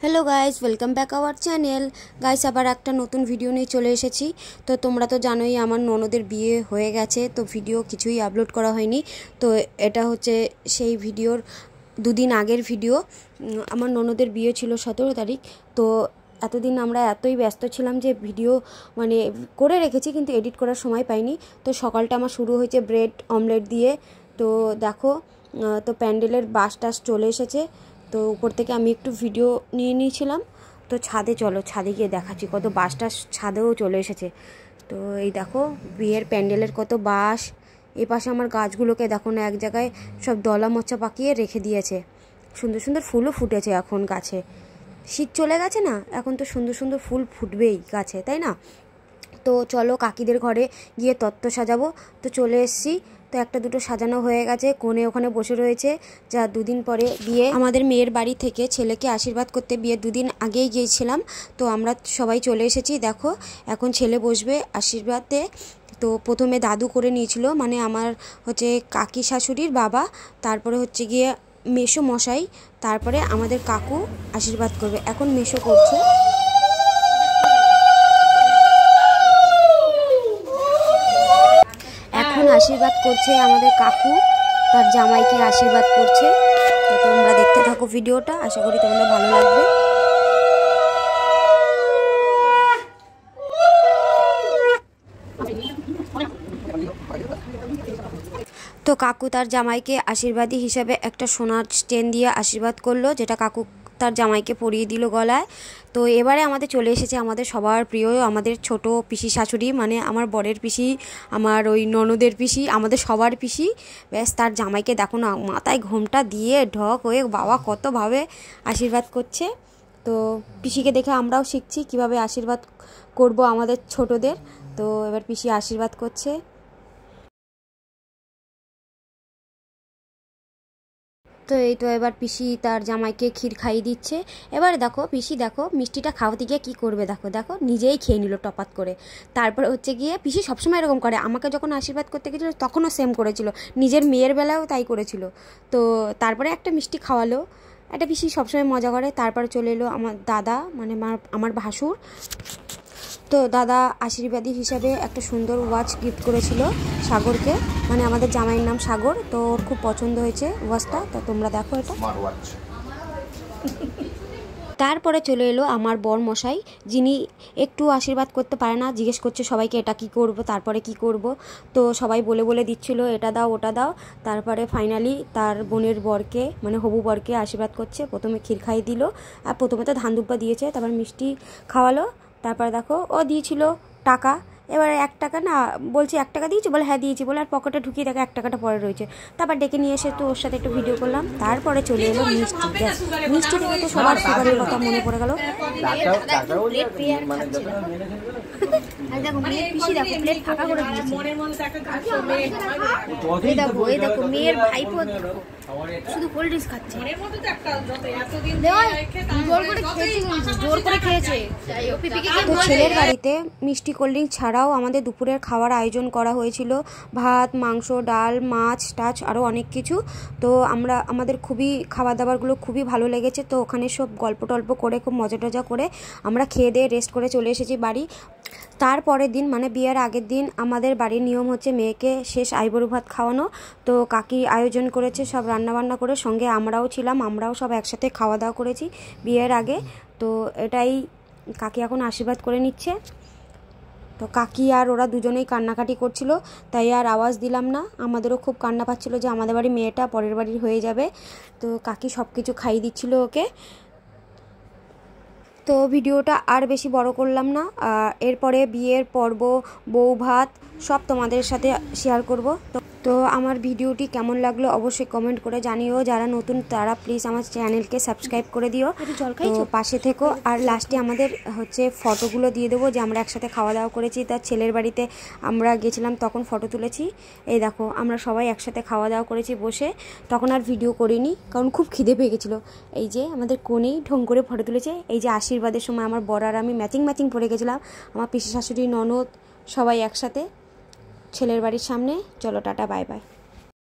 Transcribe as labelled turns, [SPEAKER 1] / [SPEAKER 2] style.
[SPEAKER 1] Hello guys welcome back our channel guys आबार एक नतून भिडियो नहीं चले एसेছি। तो তোমরা তো জানোই আমার ননদের বিয়ে হয়ে গেছে, তো ভিডিও কিছুই আপলোড করা হয়নি। তো এটা হচ্ছে সেই ভিডিওর দুদিন আগের ভিডিও। আমার ননদের বিয়ে ছিল 17 তারিখ। তো এতদিন আমরা এতই ব্যস্ত ছিলাম যে ভিডিও মানে করে রেখেছি কিন্তু এডিট করার সময় পাইনি। তো সকালটা আমার শুরু হয়েছে ব্রেড অমলেট দিয়ে। তো দেখো তো প্যান্ডেলের বাস টাস চলে এসেছে। তো উপর থেকে আমি একটু ভিডিও নিয়ে নিয়েছিলাম। তো ছাদে চলো, ছাদে গিয়ে দেখাচ্ছি কত বাসটা ছাদেও চলে এসেছে। তো এই দেখো বিয়ের প্যান্ডেলের কত বাস। এই পাশে আমার গাছগুলোকে দেখো না, এক জায়গায় সব দলা মোচা পাকিয়ে রেখে দিয়েছে। সুন্দর সুন্দর ফুলও ফুটেছে এখন গাছে। শীত চলে গেছে না, এখন তো সুন্দর সুন্দর ফুল ফুটবেই গাছে, তাই না? তো চলো কাকিদের ঘরে গিয়ে তত্ত্ব সাজাবো। তো চলে এসেছি। তো একটা দুটো সাজানো হয়ে গেছে, কোণে ওখানে বসে রয়েছে। যা দুদিন পরে বিয়ে, আমাদের মেয়ের বাড়ি থেকে ছেলেকে আশীর্বাদ করতে বিয়ে দুদিন আগেই গিয়েছিলাম। তো আমরা সবাই চলে এসেছি। দেখো এখন ছেলে বসবে আশীর্বাদে। তো প্রথমে দাদু করে নিয়েছিল, মানে আমার হচ্ছে কাকি শাশুড়ির বাবা, তারপরে হচ্ছে গিয়ে মেসো মশাই, তারপরে আমাদের কাকু আশীর্বাদ করবে। এখন মেসো করছে। এখন আশীর্বাদ করছে আমাদের কাকু, তার জামাইকে আশীর্বাদ করছে। তো তোমরা দেখতে থাকো ভিডিওটা, আশা করি তোমাদের ভালো লাগবে। তো কাকু তার জামাইকে আশীর্বাদী হিসাবে একটা সোনার চেন দিয়ে আশীর্বাদ করলো, যেটা কাকু তার জামাইকে পরিয়ে দিল গলায়। তো এবারে আমাদের চলে এসেছে আমাদের সবার প্রিয় আমাদের ছোট পিসি শাশুড়ি, মানে আমার বরের পিসি, আমার ওই ননদের পিসি, আমাদের সবার পিসি। ব্যাস তার জামাইকে দেখো না, মাথায় ঘোমটা দিয়ে ঢক হয়ে বাবা কতভাবে আশীর্বাদ করছে। তো পিসিকে দেখে আমরাও শিখছি কিভাবে আশীর্বাদ করব আমাদের ছোটদের। তো এবার পিসি আশীর্বাদ করছে। তো এই তো এবার পিসি তার জামাইকে ক্ষীর খাইয়ে দিচ্ছে। এবারে দেখো পিসি দেখো মিষ্টিটা খাওয়াতে গিয়ে কী করবে, দেখো দেখো নিজেই খেয়ে নিল টপাত করে। তারপরে হচ্ছে গিয়ে পিসি সবসময় এরকম করে, আমাকে যখন আশীর্বাদ করতে গেছিলো তখনও সেম করেছিল, নিজের মেয়ের বেলাও তাই করেছিল। তো তারপরে একটা মিষ্টি খাওয়ালো, একটা পিসি সবসময় মজা করে। তারপরে চলে এলো আমার দাদা, মানে আমার ভাসুর। তো দাদা আশীর্বাদী হিসাবে একটা সুন্দর ওয়াচ গিফট করেছিল সাগরকে, মানে আমাদের জামাইয়ের নাম সাগর। তো ওর খুব পছন্দ হয়েছে ওয়াচটা। তো তোমরা দেখো এটা। তারপরে চলে এলো আমার বর মশাই, যিনি একটু আশীর্বাদ করতে পারে না, জিজ্ঞেস করছে সবাইকে এটা কি করব, তারপরে কি করব। তো সবাই বলে বলে দিচ্ছিল এটা দাও ওটা দাও। তারপরে ফাইনালি তার বোনের বরকে, মানে হবু বরকে আশীর্বাদ করছে। প্রথমে ক্ষীর খাইয়ে দিল, আর প্রথমে তো ধান দুব্বা দিয়েছে, তারপর মিষ্টি খাওয়ালো। তারপরে দেখো ও দিয়েছিল টাকা। এবারে 1 টাকা না, বলছি 1 টাকা দিয়েছি, বলে হ্যাঁ দিয়েছি বলে, আর পকেটে ঢুকিয়ে দেখো 1 টাকাটা পরে রয়েছে। তারপর ডেকে নিয়ে এসে তো ওর সাথে একটু ভিডিও করলাম। তারপরে চলে এলো মিষ্টি। ব্যাস মিষ্টি থেকে তো সবার খাবারের কথা মনে পড়ে গেল। মেয়ের ভাইপো শুধু কোল্ড ড্রিঙ্কস খাচ্ছে, তো ছেলের বাড়িতে মিষ্টি কোল্ড ড্রিঙ্ক ছাড়াও আমাদের দুপুরের খাওয়ার আয়োজন করা হয়েছিল, ভাত মাংস ডাল মাছ টাছ আরও অনেক কিছু। তো আমাদের খুবই খাবার দাবারগুলো খুবই ভালো লেগেছে। তো ওখানে সব গল্প টল্প করে খুব মজা টজা করে আমরা খেয়ে দিয়ে রেস্ট করে চলে এসেছি বাড়ি। তারপরের দিন মানে বিয়ের আগের দিন আমাদের বাড়ির নিয়ম হচ্ছে মেয়েকে শেষ আইবুড়ো ভাত খাওয়ানো। তো কাকি আয়োজন করেছে সব রান্নাবান্না করে, সঙ্গে আমরাও ছিলাম, আমরাও সব একসাথে খাওয়া দাওয়া করেছি বিয়ের আগে। তো এটাই কাকি এখন আশীর্বাদ করে নিচ্ছে। তো কাকি আর ওরা দুজনেই কান্নাকাটি করছিল, তাই আর আওয়াজ দিলাম না। আমাদেরও খুব কান্না পাচ্ছিল যে আমাদের বাড়ির মেয়েটা পরের বাড়ির হয়ে যাবে। তো কাকি সব কিছু খাইয়ে দিচ্ছিল ওকে। তো ভিডিওটা আর বেশি বড় করলাম না। এরপরে বিয়ের পর্ব, বউ ভাত সব তোমাদের সাথে শেয়ার করব। তো আমার ভিডিওটি কেমন লাগলো অবশ্যই কমেন্ট করে জানিও। যারা নতুন তারা প্লিজ আমার চ্যানেলকে সাবস্ক্রাইব করে দিও, তো পাশে থেকো। আর লাস্টে আমাদের হচ্ছে ফটোগুলো দিয়ে দেবো যে আমরা একসাথে খাওয়া দাওয়া করেছি। তার ছেলের বাড়িতে আমরা গেছিলাম তখন ফটো তুলেছি। এই দেখো আমরা সবাই একসাথে খাওয়া দাওয়া করেছি বসে। তখন আর ভিডিও করিনি কারণ খুব খিদে পেয়ে গেছিলো। এই যে আমাদের কোণেই ঢং করে ফটো তুলেছে। এই যে আশীর্বাদের সময় আমার বর আর আমি ম্যাচিং পরে গেছিলাম, আমার পিসি শাশুড়ি ননদ সবাই একসাথে ছেলের বাড়ির সামনে। চলো টাটা বাই বাই।